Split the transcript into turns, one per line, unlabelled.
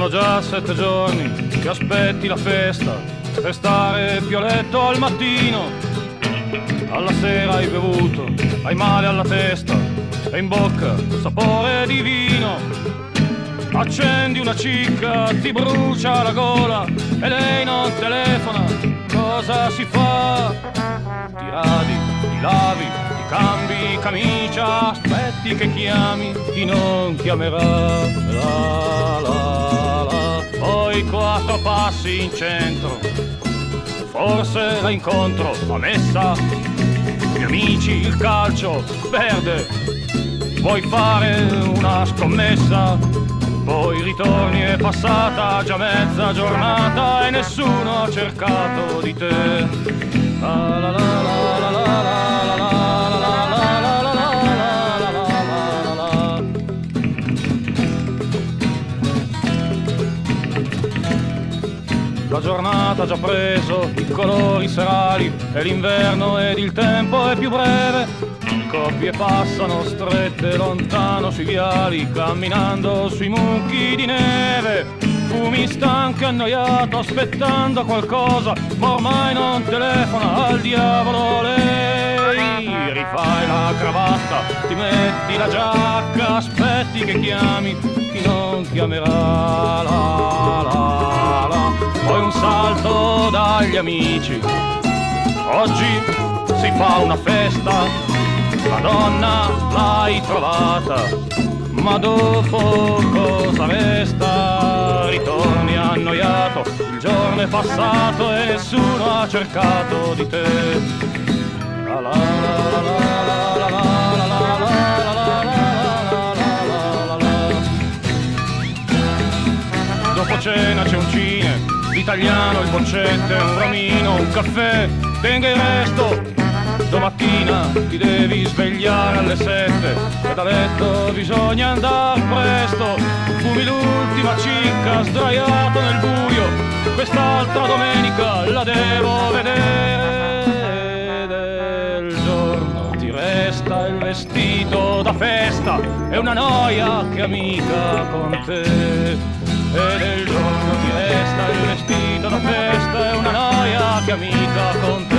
Sono già 7 giorni che aspetti la festa per stare più a letto al mattino. Alla sera hai bevuto, hai male alla testa e in bocca sapore di vino. Accendi una cicca, ti brucia la gola e lei non telefona. Cosa si fa? Ti radi, ti lavi, ti cambi camicia, aspetti che chiami chi non chiamerà. La, la, la. Poi 4 passi in centro, forse la incontro a messa. Gli amici, il calcio, perde. Vuoi fare una scommessa? Poi ritorni, è passata già mezza giornata e nessuno ha cercato di te. La la la la la la la la la. La giornata ha già preso i colori serali e l'inverno ed il tempo è più breve. Coppie passano strette lontano sui viali, camminando sui mucchi di neve. Fumi stanco e annoiato, aspettando qualcosa, ma ormai non telefona al diavolo lei. Rifai la cravatta, ti metti la giacca, aspetti che chiami chi non chiamerà. La, la, la. Poi un salto dagli amici, oggi si fa una festa. La donna l'hai trovata, ma dopo cosa resta? Ritorni annoiato, il giorno è passato e nessuno ha cercato di te. La la la la la la la la la la. Dopo cena c'è un cine, l'italiano, il boccette, un ramino, un caffè, tenga il resto. Domattina ti devi svegliare alle 7 e da letto bisogna andare presto. Fumi l'ultima cicca sdraiato nel buio, quest'altra domenica la devo vedere. Del giorno ti resta il vestito da festa, è una noia che amica con te. E del giorno ti resta il vestito da festa, è una noia che amica con te.